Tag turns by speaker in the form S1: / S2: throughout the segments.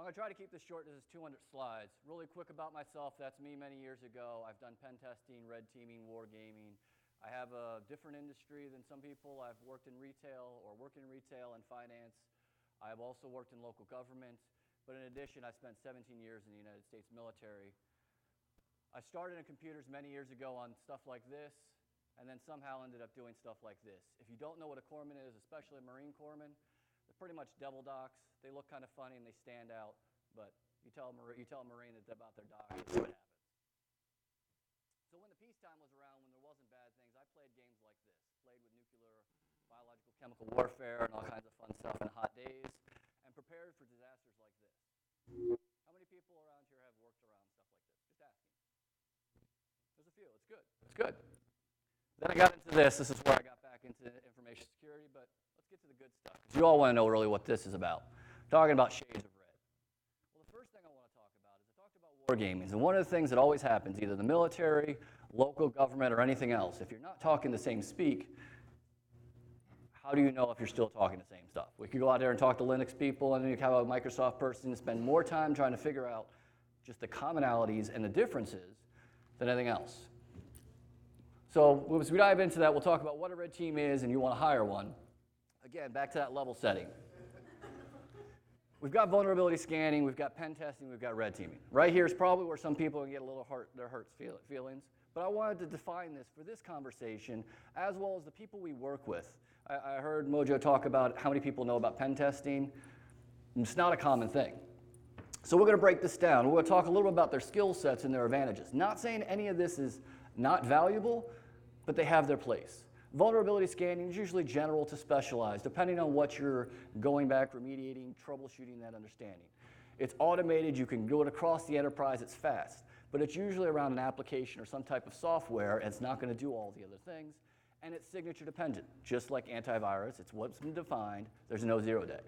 S1: So I'm going to try to keep this short. This is 200 slides. Really quick about myself. That's me many years ago. I've done pen testing, red teaming, wargaming. I have a different industry than some people. I've worked in retail or work in retail and finance. I've also worked in local government. But in addition, I spent 17 years in the United States military. I started in computers many years ago on stuff like this, and then somehow ended up doing stuff like this. If you don't know what a corpsman is, especially a Marine corpsman, they're pretty much devil docs. They look kind of funny and they stand out, but you tell a Marine that they're about their doc, you'll see what happens. So when the peacetime was around, when there wasn't bad things, I played games like this. Played with nuclear, biological, chemical warfare, and all kinds of fun stuff in hot days, and prepared for disasters like this. How many people around here have worked around stuff like this? Just asking. There's a few. It's good. It's good. Then I got into this. This is where I got back into information security, but let's get to the good stuff, because you all want to know really what this is about. I'm talking about shades of red. Well, the first thing I want to talk about is I talked about wargaming, and one of the things that always happens, either the military, local government, or anything else, if you're not talking the same speak, how do you know if you're still talking the same stuff? We could go out there and talk to Linux people, and then you have a Microsoft person and spend more time trying to figure out just the commonalities and the differences than anything else. So as we dive into that, we'll talk about what a red team is and you want to hire one. Again, back to that level setting. We've got vulnerability scanning, we've got pen testing, we've got red teaming. Right here is probably where some people can get a little feelings, but I wanted to define this for this conversation as well as the people we work with. I heard Mojo talk about how many people know about pen testing. It's not a common thing. So we're going to break this down. We're going to talk a little bit about their skill sets and their advantages. Not saying any of this is not valuable, but they have their place. Vulnerability scanning is usually general to specialized, depending on what you're going back, remediating, troubleshooting that understanding. It's automated, you can do it across the enterprise, it's fast, but it's usually around an application or some type of software, and it's not going to do all the other things, and it's signature dependent, just like antivirus. It's what's been defined, there's no 0 day.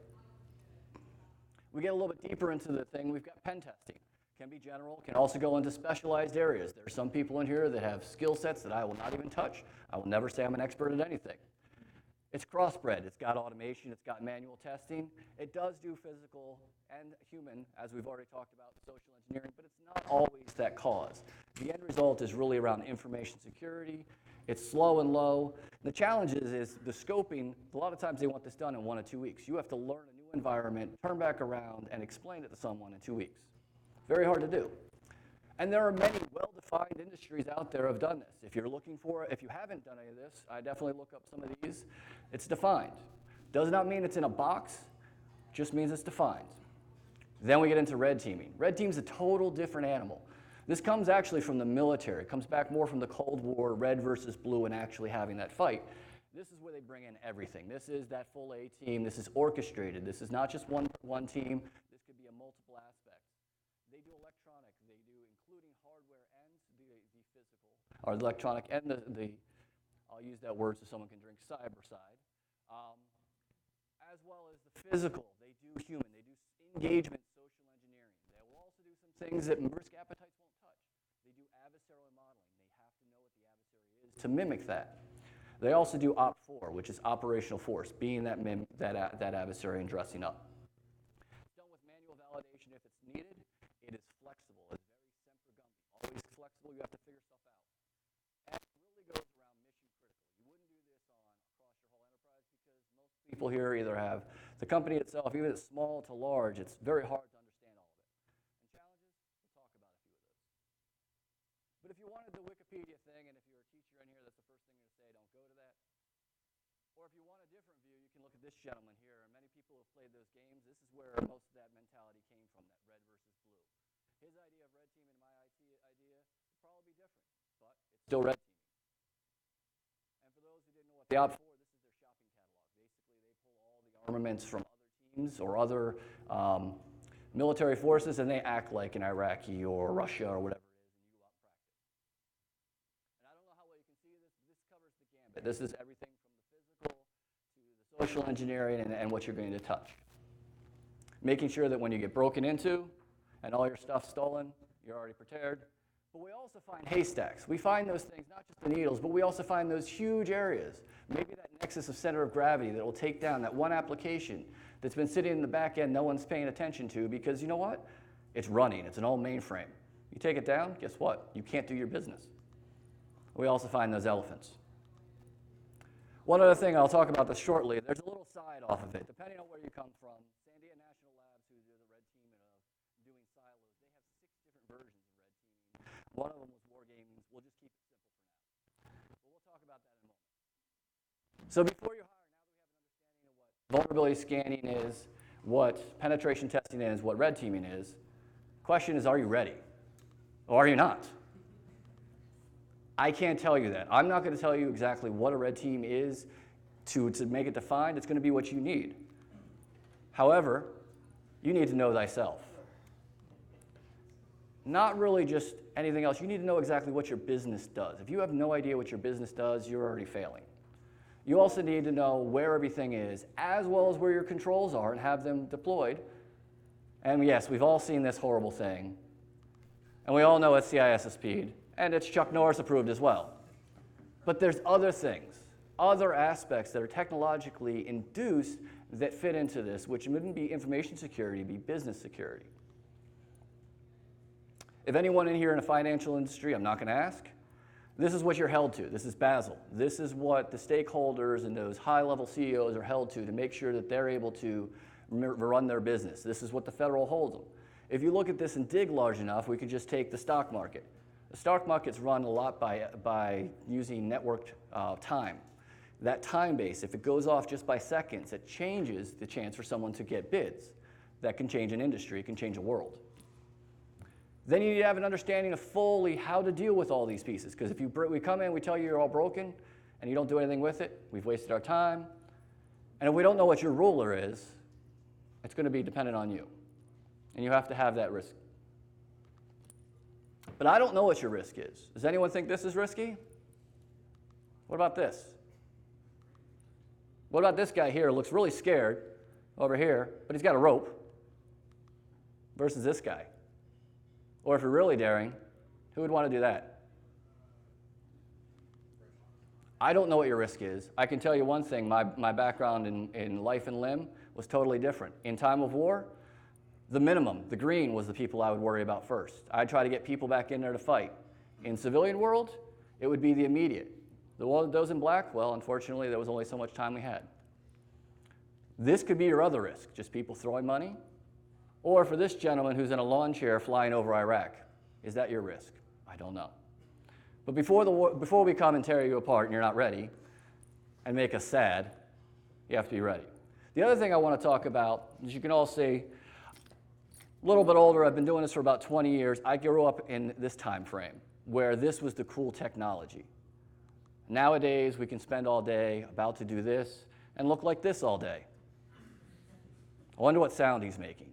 S1: We get a little bit deeper into the thing, we've got pen testing. Can be general, can also go into specialized areas. There are some people in here that have skill sets that I will not even touch. I will never say I'm an expert at anything. It's crossbred, it's got automation, it's got manual testing. It does do physical and human, as we've already talked about, social engineering, but it's not always that cause. The end result is really around information security. It's slow and low. The challenge is the scoping. A lot of times they want this done in 1 or 2 weeks. You have to learn a new environment, turn back around, and explain it to someone in 2 weeks. Very hard to do. And there are many well-defined industries out there have done this. If you're looking for, if you haven't done any of this, I definitely look up some of these. It's defined. Does not mean it's in a box, just means it's defined. Then we get into red teaming. Red team's a total different animal. This comes actually from the military. It comes back more from the Cold War, red versus blue, and actually having that fight. This is where they bring in everything. This is that full A team. This is orchestrated. This is not just one team. This could be a multiple aspects. They do electronic. They do including hardware and the physical, or the electronic and the I'll use that word so someone can drink cyber side, as well as the physical. They do human. They do engagement, social engineering. They will also do some things that risk appetites won't touch. They do adversarial modeling. They have to know what the adversary is to mimic that. They also do OP4, which is operational force, being that adversary and dressing up. It's done with manual validation if it's needed. It is flexible. It's very semper gumby. Always flexible. You have to figure stuff out. And it really goes around mission critical. You wouldn't do this across your whole enterprise because most people here either have the company itself, even if it's small to large, it's very hard to understand all of it. And challenges, we'll talk about a few of those. But if you wanted the Wikipedia thing, and if you're a teacher in here, that's the first thing you're going to say, don't go to that. Or if you want a different view, you can look at this gentleman here. And many people who have played those games, this is where most of that mentality came from, that red versus blue. His idea of red team and my idea would probably be different, but it's still red teaming. And for those who didn't know what the OP4, this is their shopping catalog. Basically, they pull all the armaments from other teams or other military forces, and they act like an Iraqi or Russia or whatever it is, and you go out and practice. And I don't know how well you can see this, but this covers the gambit. This is everything from the physical to the social engineering and what you're going to touch. Making sure that when you get broken into, and all your stuff stolen, you're already prepared. But we also find haystacks. We find those things, not just the needles, but we also find those huge areas. Maybe that nexus of center of gravity that will take down that one application that's been sitting in the back end no one's paying attention to because you know what? It's running. It's an old mainframe. You take it down, guess what? You can't do your business. We also find those elephants. One other thing, I'll talk about this shortly. There's a little side off of it, depending on where you come from. Sandia National Labs, who do the red teaming of doing silos, they have 6 different versions of red teaming. One of them was wargaming. We'll just keep it simple for now. But we'll talk about that in a moment. So before you hire, now that we have an understanding of what vulnerability scanning is, what penetration testing is, what red teaming is, the question is, are you ready? Or are you not? I can't tell you that. I'm not going to tell you exactly what a red team is to make it defined. It's going to be what you need. However, you need to know thyself. Not really just anything else. You need to know exactly what your business does. If you have no idea what your business does, you're already failing. You also need to know where everything is, as well as where your controls are, and have them deployed. And yes, we've all seen this horrible thing. And we all know it's CIS speed. And it's Chuck Norris approved as well. But there's other things, other aspects that are technologically induced that fit into this, which wouldn't be information security, it'd be business security. If anyone in here in the financial industry, I'm not going to ask, this is what you're held to. This is Basel. This is what the stakeholders and those high-level CEOs are held to make sure that they're able to run their business. This is what the federal holds them. If you look at this and dig large enough, we could just take the stock market. The stock market's run a lot by using networked time. That time base, if it goes off just by seconds, it changes the chance for someone to get bids. That can change an industry, it can change a world. Then you need to have an understanding of fully how to deal with all these pieces, because if we come in, we tell you you're all broken, and you don't do anything with it, we've wasted our time. And if we don't know what your ruler is, it's going to be dependent on you. And you have to have that risk. But I don't know what your risk is. Does anyone think this is risky? What about this? What about this guy here who looks really scared over here, but he's got a rope, versus this guy? Or if you're really daring, who would want to do that? I don't know what your risk is. I can tell you one thing. My background in life and limb was totally different. In time of war, the minimum, the green, was the people I would worry about first. I'd try to get people back in there to fight. In civilian world, it would be the immediate. Those in black, well, unfortunately, there was only so much time we had. This could be your other risk, just people throwing money. Or for this gentleman who's in a lawn chair flying over Iraq, is that your risk? I don't know. But before we come and tear you apart and you're not ready and make us sad, you have to be ready. The other thing I want to talk about, as you can all see, a little bit older, I've been doing this for about 20 years. I grew up in this time frame where this was the cool technology. Nowadays, we can spend all day about to do this and look like this all day. I wonder what sound he's making.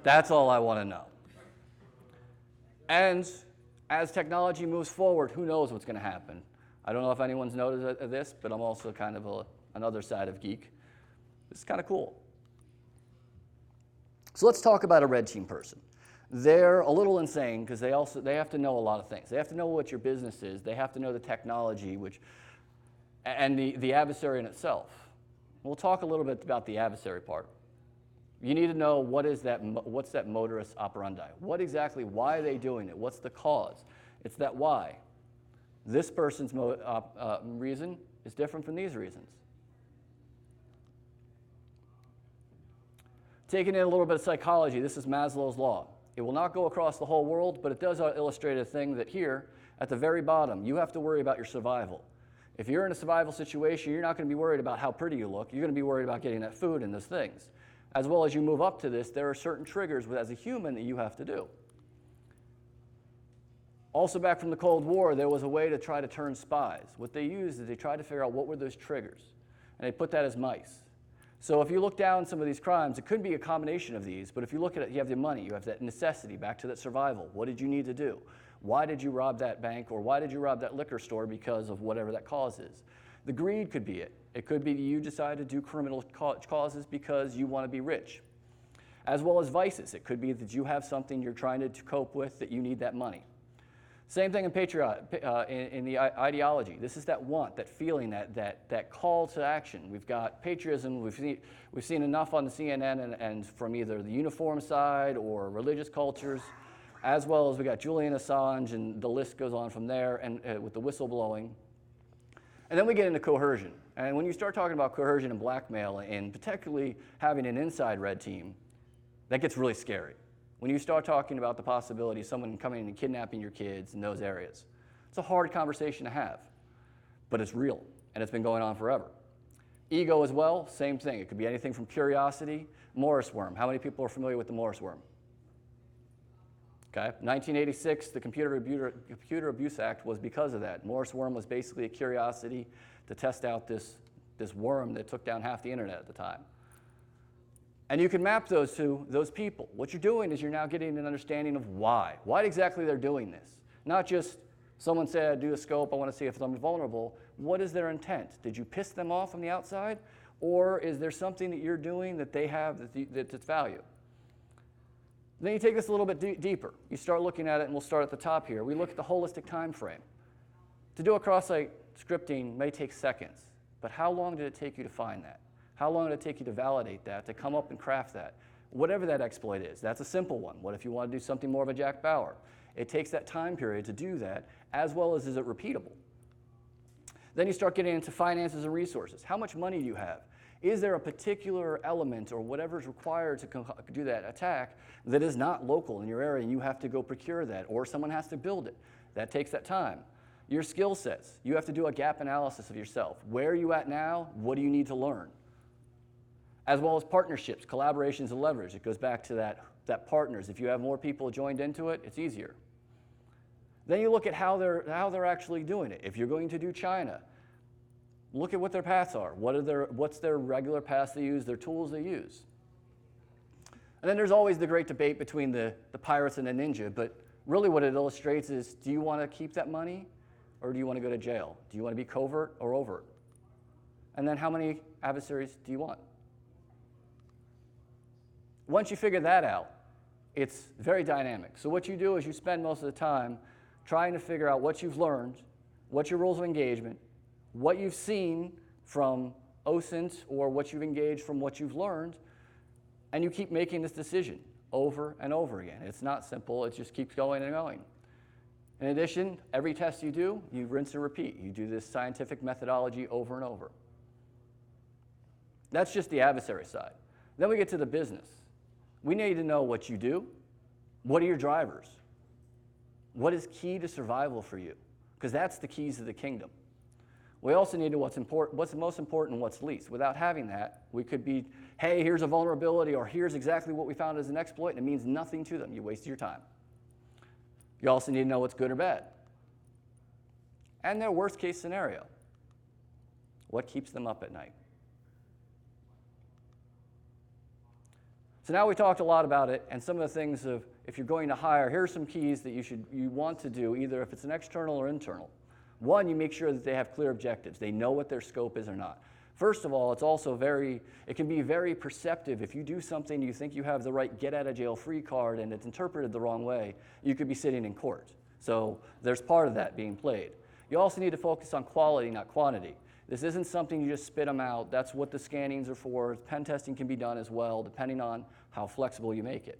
S1: That's all I want to know. And as technology moves forward, who knows what's going to happen? I don't know if anyone's noticed this, but I'm also kind of another side of geek. It's kind of cool. So let's talk about a red team person. They're a little insane because they have to know a lot of things. They have to know what your business is. They have to know the technology, and the adversary in itself. We'll talk a little bit about the adversary part. You need to know what's that modus operandi. Why are they doing it? What's the cause? It's that why. This person's reason is different from these reasons. Taking in a little bit of psychology, this is Maslow's law. It will not go across the whole world, but it does illustrate a thing that here, at the very bottom, you have to worry about your survival. If you're in a survival situation, you're not going to be worried about how pretty you look. You're going to be worried about getting that food and those things. As well as you move up to this, there are certain triggers as a human that you have to do. Also back from the Cold War, there was a way to try to turn spies. What they used is they tried to figure out what were those triggers, and they put that as mice. So if you look down some of these crimes, it could be a combination of these, but if you look at it, you have the money, you have that necessity, back to that survival. What did you need to do? Why did you rob that bank, or why did you rob that liquor store because of whatever that cause is? The greed could be it. It could be you decide to do criminal causes because you want to be rich. As well as vices. It could be that you have something you're trying to cope with that you need that money. Same thing in in the ideology. This is that want, that feeling, that call to action. We've got patriotism. We've seen enough on the CNN and from either the uniform side or religious cultures, as well as we got Julian Assange, and the list goes on from there, and with the whistleblowing. And then we get into coercion. And when you start talking about coercion and blackmail, and particularly having an inside red team, that gets really scary. When you start talking about the possibility of someone coming in and kidnapping your kids in those areas, it's a hard conversation to have, but it's real, and it's been going on forever. Ego as well, same thing. It could be anything from curiosity, Morris worm. How many people are familiar with the Morris worm? Okay, 1986, the Computer Abuse Act was because of that. Morris worm was basically a curiosity to test out this worm that took down half the internet at the time. And you can map those to those people. What you're doing is you're now getting an understanding of why exactly they're doing this. Not just someone said, do a scope, I want to see if someone's vulnerable. What is their intent? Did you piss them off from the outside? Or is there something that you're doing that they have that's value? Then you take this a little bit deeper. You start looking at it, and we'll start at the top here. We look at the holistic time frame. To do a cross-site scripting may take seconds, but how long did it take you to find that? How long did it take you to validate that, to come up and craft that? Whatever that exploit is, that's a simple one. What if you want to do something more of a Jack Bauer? It takes that time period to do that, as well as is it repeatable? Then you start getting into finances and resources. How much money do you have? Is there a particular element or whatever is required to do that attack that is not local in your area and you have to go procure that, or someone has to build it? That takes that time. Your skill sets. You have to do a gap analysis of yourself. Where are you at now? What do you need to learn? As well as partnerships, collaborations, and leverage. It goes back to that partners. If you have more people joined into it, it's easier. Then you look at how they're actually doing it. If you're going to do China, look at what their paths are. What's their regular paths they use, their tools they use. And then there's always the great debate between the pirates and the ninja, but really what it illustrates is, do you want to keep that money or do you want to go to jail? Do you want to be covert or overt? And then how many adversaries do you want? Once you figure that out, it's very dynamic. So what you do is you spend most of the time trying to figure out what you've learned, what's your rules of engagement, what you've seen from OSINT or what you've engaged from what you've learned, and you keep making this decision over and over again. It's not simple, it just keeps going and going. In addition, every test you do, you rinse and repeat. You do this scientific methodology over and over. That's just the adversary side. Then we get to the business. We need to know what you do. What are your drivers? What is key to survival for you? Because that's the keys of the kingdom. We also need to know what's most important and what's least. Without having that, we could be, hey, here's a vulnerability, or here's exactly what we found as an exploit, and it means nothing to them. You wasted your time. You also need to know what's good or bad. And their worst case scenario. What keeps them up at night? So now we talked a lot about it, and some of the things of, if you're going to hire, here are some keys that you want to do, either if it's an external or internal. One, you make sure that they have clear objectives. They know what their scope is or not. First of all, it's also it can be very perceptive. If you do something you think you have the right get-out-of-jail-free card and it's interpreted the wrong way, you could be sitting in court. So there's part of that being played. You also need to focus on quality, not quantity. This isn't something you just spit them out. That's what the scannings are for. Pen testing can be done as well, depending on how flexible you make it.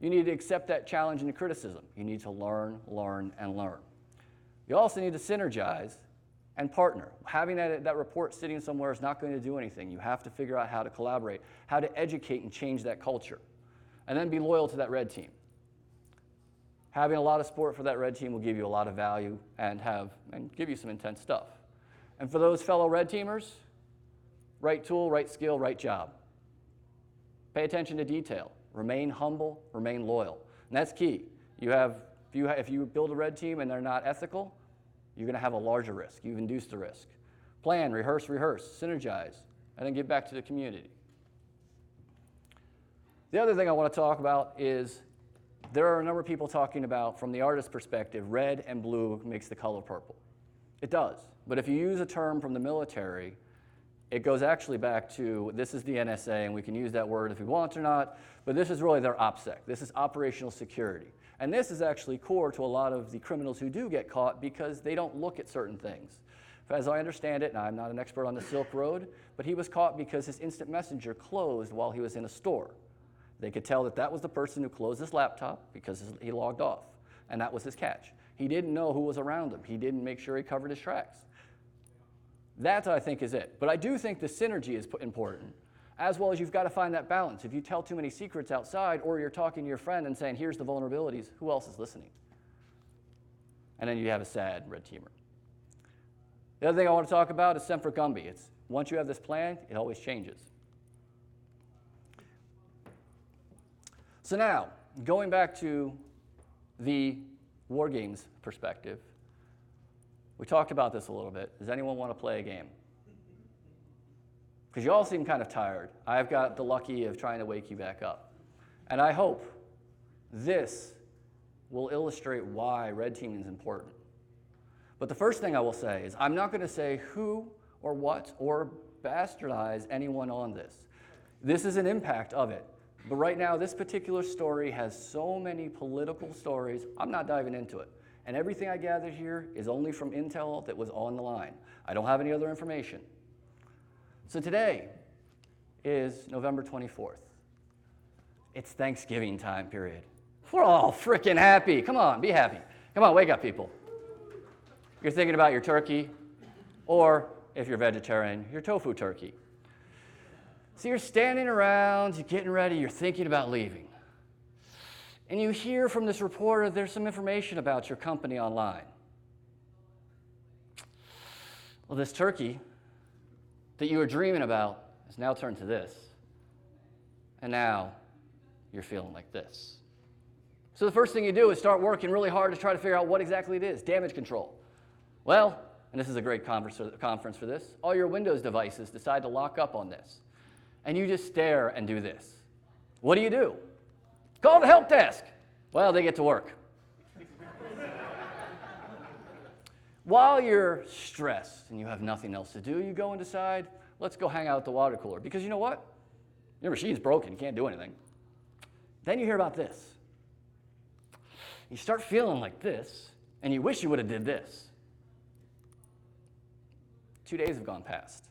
S1: You need to accept that challenge and criticism. You need to learn, and learn. You also need to synergize and partner. Having that report sitting somewhere is not going to do anything. You have to figure out how to collaborate, how to educate and change that culture, and then be loyal to that red team. Having a lot of support for that red team will give you a lot of value and give you some intense stuff. And for those fellow red teamers, right tool, right skill, right job. Pay attention to detail. Remain humble, remain loyal. And that's key. If you build a red team and they're not ethical, you're going to have a larger risk. You've induced the risk. Plan, rehearse, synergize, and then give back to the community. The other thing I want to talk about is there are a number of people talking about, from the artist's perspective, red and blue makes the color purple. It does. But if you use a term from the military, it goes actually back to, this is the NSA, and we can use that word if we want or not, but this is really their OPSEC. This is operational security. And this is actually core to a lot of the criminals who do get caught because they don't look at certain things. As I understand it, and I'm not an expert on the Silk Road, but he was caught because his instant messenger closed while he was in a store. They could tell that that was the person who closed his laptop because he logged off, and that was his catch. He didn't know who was around him. He didn't make sure he covered his tracks. That, I think, is it. But I do think the synergy is important, as well as you've got to find that balance. If you tell too many secrets outside, or you're talking to your friend and saying, here's the vulnerabilities, who else is listening? And then you have a sad red teamer. The other thing I want to talk about is Semper Gumby. It's once you have this plan, it always changes. So now, going back to the war games perspective, we talked about this a little bit. Does anyone want to play a game? Because you all seem kind of tired. I've got the lucky of trying to wake you back up. And I hope this will illustrate why red teaming is important. But the first thing I will say is I'm not going to say who or what or bastardize anyone on this. This is an impact of it. But right now, this particular story has so many political stories, I'm not diving into it. And everything I gathered here is only from intel that was on the line. I don't have any other information. So today is November 24th. It's Thanksgiving time period. We're all freaking happy. Come on, be happy. Come on, wake up, people. You're thinking about your turkey, or if you're vegetarian, your tofu turkey. So you're standing around, you're getting ready, you're thinking about leaving. And you hear from this reporter there's some information about your company online. Well, this turkey that you were dreaming about has now turned to this. And now you're feeling like this. So the first thing you do is start working really hard to try to figure out what exactly it is, damage control. Well, and this is a great conference for this, all your Windows devices decide to lock up on this. And you just stare and do this. What do? Call the help desk. Well, they get to work. While you're stressed and you have nothing else to do, you go and decide, let's go hang out at the water cooler. Because you know what? Your machine's broken. You can't do anything. Then you hear about this. You start feeling like this, and you wish you would have did this. 2 days have gone past.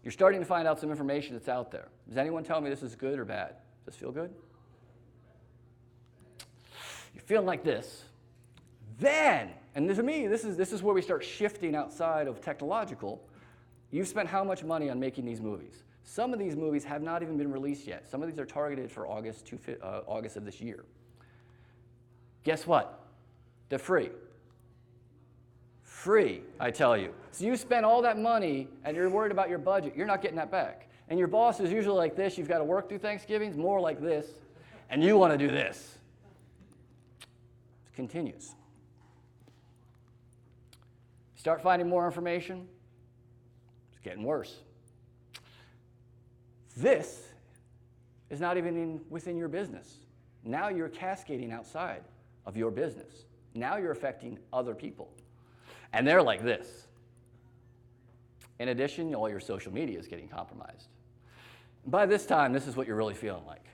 S1: You're starting to find out some information that's out there. Does anyone tell me this is good or bad? Does this feel good? You're feeling like this. Then, and to me, this is where we start shifting outside of technological. You've spent how much money on making these movies? Some of these movies have not even been released yet. Some of these are targeted for August of this year. Guess what? They're free. Free, I tell you. So you spend all that money and you're worried about your budget. You're not getting that back. And your boss is usually like this. You've got to work through Thanksgivings, more like this. And you want to do this. It continues. Start finding more information. It's getting worse. This is not even within your business. Now you're cascading outside of your business. Now you're affecting other people. And they're like this. In addition, all your social media is getting compromised. By this time, this is what you're really feeling like.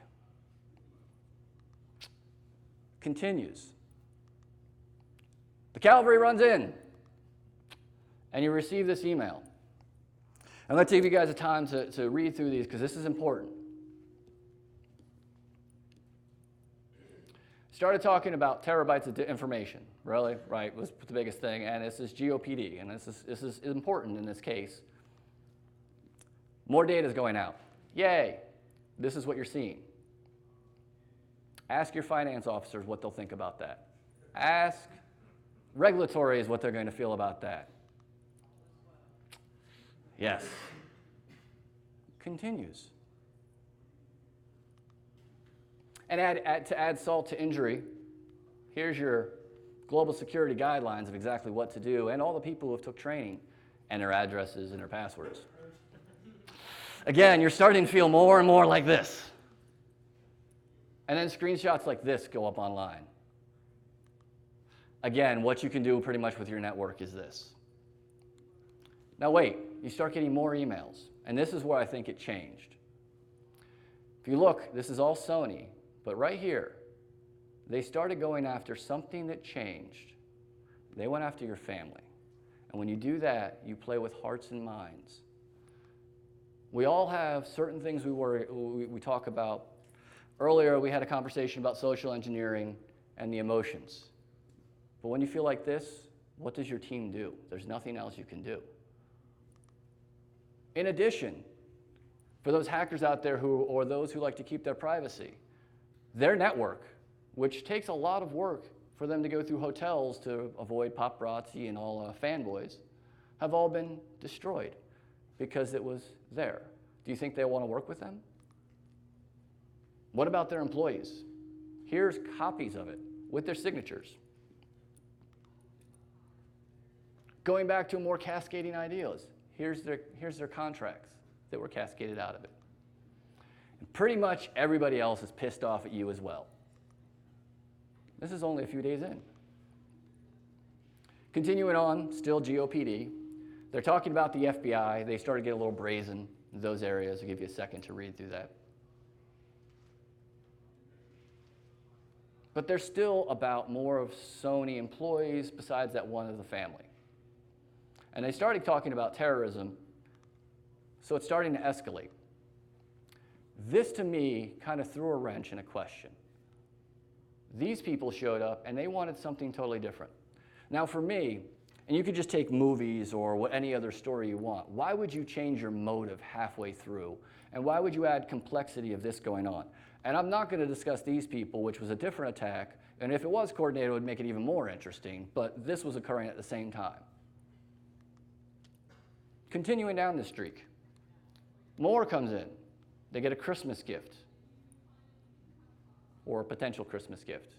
S1: Continues. The cavalry runs in, and you receive this email. I'm going to give you guys a time to read through these because this is important. Started talking about terabytes of information, really, right, was the biggest thing, and this is GOPD, and this is important in this case. More data is going out. Yay, this is what you're seeing. Ask your finance officers what they'll think about that. Ask regulatory is what they're going to feel about that. Yes. Continues. And to add salt to injury, here's your global security guidelines of exactly what to do and all the people who have took training and their addresses and their passwords. Again, you're starting to feel more and more like this. And then screenshots like this go up online. Again, what you can do pretty much with your network is this. Now wait, you start getting more emails, and this is where I think it changed. If you look, this is all Sony, but right here, They started going after something that changed. They went after your family. And when you do that, you play with hearts and minds. We all have certain things we talk about. Earlier, we had a conversation about social engineering and the emotions. But when you feel like this, what does your team do? There's nothing else you can do. In addition, for those hackers out there or those who like to keep their privacy, their network, which takes a lot of work for them to go through hotels to avoid paparazzi and all fanboys, have all been destroyed because it was there. Do you think they want to work with them? What about their employees? Here's copies of it with their signatures. Going back to more cascading ideas, here's their contracts that were cascaded out of it. And pretty much everybody else is pissed off at you as well. This is only a few days in. Continuing on, still GOPD. They're talking about the FBI. They started to get a little brazen in those areas. I'll give you a second to read through that. But they're still about more of Sony employees besides that one of the family. And they started talking about terrorism, so it's starting to escalate. This, to me, kind of threw a wrench in a question. These people showed up, and they wanted something totally different. Now, for me, and you could just take movies or any other story you want, why would you change your motive halfway through? And why would you add complexity of this going on? And I'm not going to discuss these people, which was a different attack, and if it was coordinated, it would make it even more interesting, but this was occurring at the same time. Continuing down the streak, more comes in. They get a Christmas gift or a potential Christmas gift.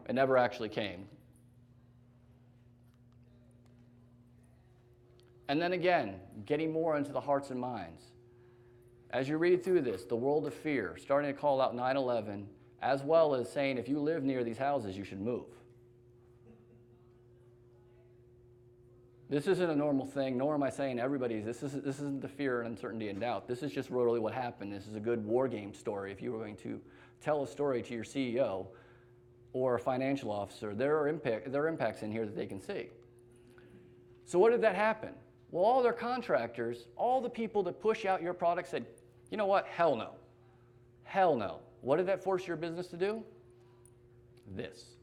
S1: It never actually came. And then again, getting more into the hearts and minds. As you read through this, the world of fear, starting to call out 9/11, as well as saying if you live near these houses, you should move. This isn't a normal thing, nor am I saying everybody's. This isn't the fear and uncertainty and doubt. This is just really what happened. This is a good war game story. If you were going to tell a story to your CEO or a financial officer, there are impacts in here that they can see. So what did that happen? Well, all their contractors, all the people that push out your product said, you know what, hell no. Hell no. What did that force your business to do? This.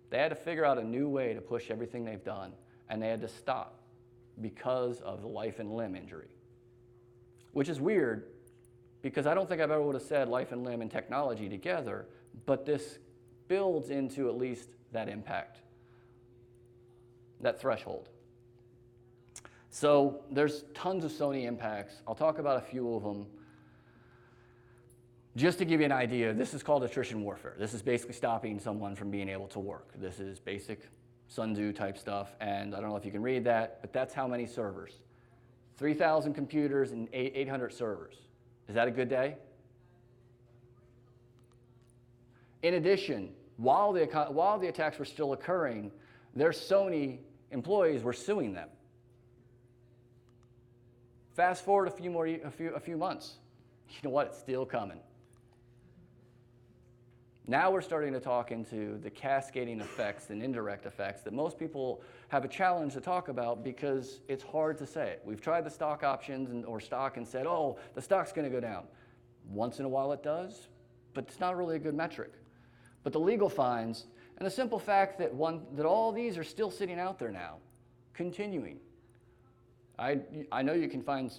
S1: They had to figure out a new way to push everything they've done, and they had to stop because of the life and limb injury. Which is weird, because I don't think I've ever would have said life and limb and technology together, but this builds into at least that impact, that threshold. So there's tons of Sony impacts. I'll talk about a few of them. Just to give you an idea, this is called attrition warfare. This is basically stopping someone from being able to work. This is basic Sun Tzu type stuff, and I don't know if you can read that, but that's how many servers. 3,000 computers and 800 servers. Is that a good day? In addition, while the attacks were still occurring, their Sony employees were suing them. Fast forward a few months. You know what? It's still coming. Now we're starting to talk into the cascading effects and indirect effects that most people have a challenge to talk about because it's hard to say it. We've tried the stock options or stock and said, oh, the stock's going to go down. Once in a while it does, but it's not really a good metric. But the legal fines and the simple fact that all these are still sitting out there now, continuing. I know you can find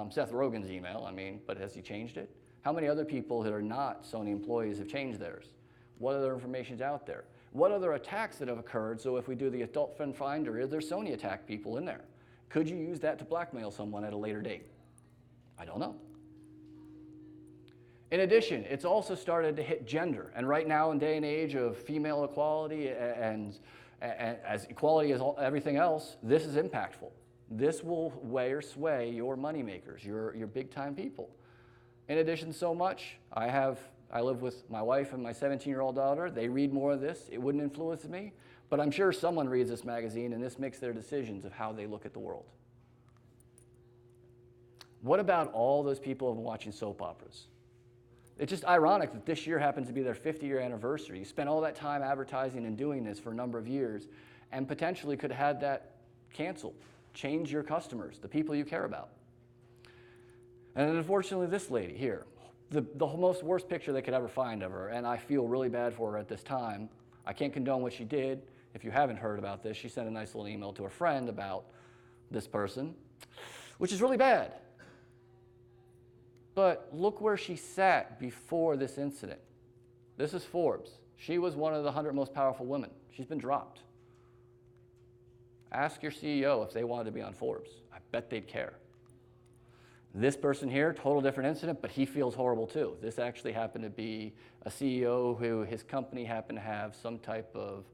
S1: Seth Rogen's email, but has he changed it? How many other people that are not Sony employees have changed theirs? What other information's out there? What other attacks that have occurred? So if we do the adult friend finder, is there Sony attack people in there? Could you use that to blackmail someone at a later date? I don't know. In addition, it's also started to hit gender. And right now in day and age of female equality and as equality as everything else, this is impactful. This will weigh or sway your moneymakers, your big time people. In addition, so much, I live with my wife and my 17-year-old daughter. They read more of this. It wouldn't influence me, but I'm sure someone reads this magazine and this makes their decisions of how they look at the world. What about all those people who have been watching soap operas? It's just ironic that this year happens to be their 50-year anniversary. You spent all that time advertising and doing this for a number of years and potentially could have had that canceled. Change your customers, the people you care about. And then unfortunately, this lady here, the most worst picture they could ever find of her, and I feel really bad for her at this time. I can't condone what she did. If you haven't heard about this, she sent a nice little email to a friend about this person, which is really bad. But look where she sat before this incident. This is Forbes. She was one of the 100 most powerful women. She's been dropped. Ask your CEO if they wanted to be on Forbes. I bet they'd care. This person here, total different incident, but he feels horrible too. This actually happened to be a CEO who his company happened to have some type of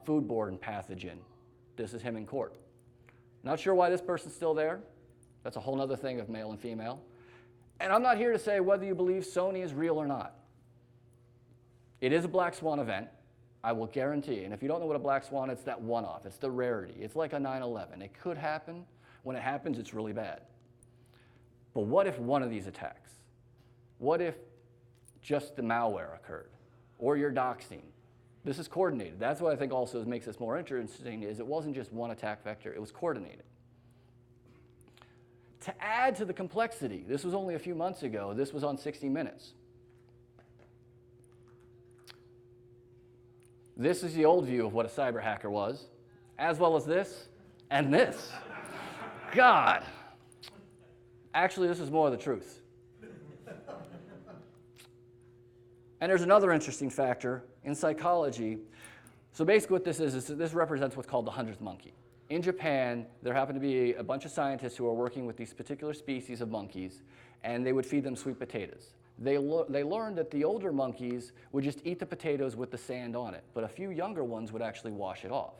S1: foodborne pathogen. This is him in court. Not sure why this person's still there. That's a whole other thing of male and female. And I'm not here to say whether you believe Sony is real or not. It is a black swan event, I will guarantee. And if you don't know what a black swan is, it's that one-off. It's the rarity. It's like a 9/11. It could happen. When it happens, it's really bad. But what if one of these attacks? What if just the malware occurred? Or your doxing? This is coordinated. That's what I think also makes this more interesting is it wasn't just one attack vector, it was coordinated. To add to the complexity, this was only a few months ago, this was on 60 Minutes. This is the old view of what a cyber hacker was, as well as this and this. God. Actually, this is more of the truth. And there's another interesting factor in psychology. So basically what this is this represents what's called the 100th monkey. In Japan, there happened to be a bunch of scientists who were working with these particular species of monkeys, and they would feed them sweet potatoes. They learned that the older monkeys would just eat the potatoes with the sand on it, but a few younger ones would actually wash it off.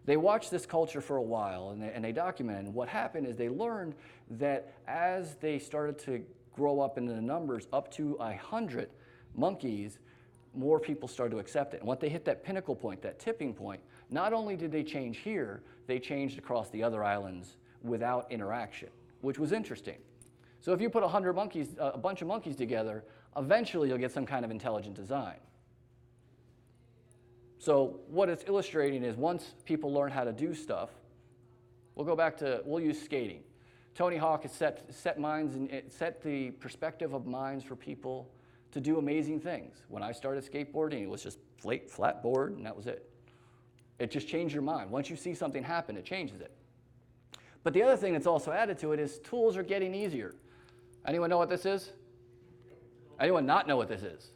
S1: They watched this culture for a while, and they documented. And what happened is they learned that as they started to grow up in the numbers up to 100 monkeys, more people started to accept it. And when they hit that pinnacle point, that tipping point, not only did they change here, they changed across the other islands without interaction, which was interesting. So if you put 100 monkeys, a bunch of monkeys together, eventually you'll get some kind of intelligent design. So what it's illustrating is once people learn how to do stuff, we'll use skating. Tony Hawk has set minds and set the perspective of minds for people to do amazing things. When I started skateboarding, it was just flat board, and that was it. It just changed your mind. Once you see something happen, it changes it. But the other thing that's also added to it is tools are getting easier. Anyone know what this is? Anyone not know what this is?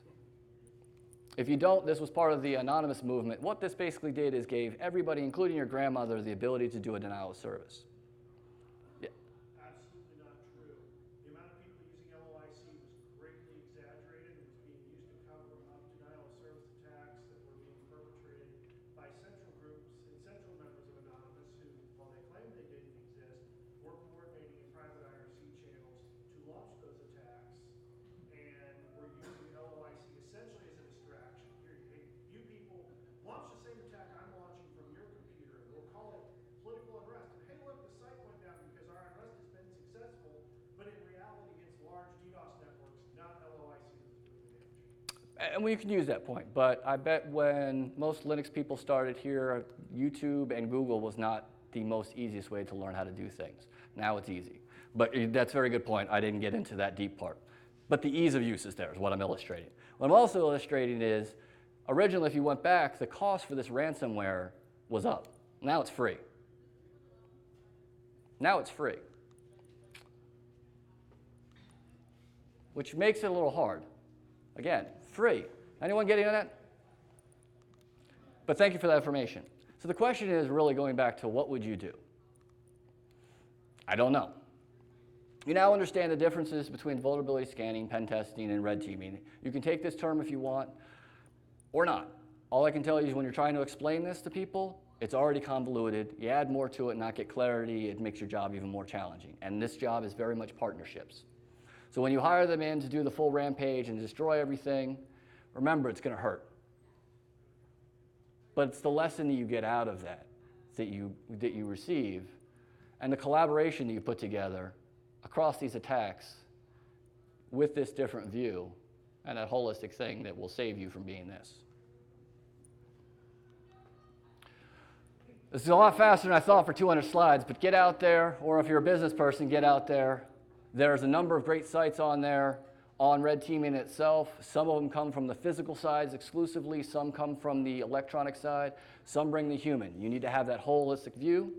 S1: If you don't, this was part of the anonymous movement. What this basically did is gave everybody, including your grandmother, the ability to do a denial of service. Yeah.
S2: Absolutely not true. The amount of people using LOIC was greatly exaggerated. It was being used to cover up denial of service attacks that were being perpetrated by central groups and central members of Anonymous who, while they claimed they didn't exist, were coordinating in private IRC channels to launch those attacks and were using LOIC essentially as a distraction. Here, hey, you people launch the same attack I'm launching from your computer. We'll call it political unrest. And hey, look, the site went down because our unrest has been successful, but in reality, it's large DDoS networks, not LOIC that was doing the damage.
S1: And we can use that point, but I bet when most Linux people started here, YouTube and Google was not the most easiest way to learn how to do things. Now it's easy. But that's a very good point. I didn't get into that deep part. But the ease of use is there, is what I'm illustrating. What I'm also illustrating is, originally, if you went back, the cost for this ransomware was up. Now it's free. Now it's free. Which makes it a little hard. Again, free. Anyone getting that? But thank you for that information. So the question is really going back to what would you do? I don't know. You now understand the differences between vulnerability scanning, pen testing, and red teaming. You can take this term if you want, or not. All I can tell you is when you're trying to explain this to people, it's already convoluted. You add more to it and not get clarity, it makes your job even more challenging. And this job is very much partnerships. So when you hire them in to do the full rampage and destroy everything, remember it's going to hurt. But it's the lesson that you get out of that you receive, and the collaboration that you put together across these attacks with this different view and that holistic thing that will save you from being this. This is a lot faster than I thought for 200 slides, but get out there, or if you're a business person, get out there. There's a number of great sites on there on red teaming itself. Some of them come from the physical sides exclusively, some come from the electronic side, some bring the human. You need to have that holistic view,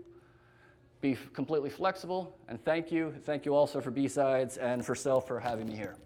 S1: be completely flexible, and thank you. Thank you also for BSides and for Self for having me here.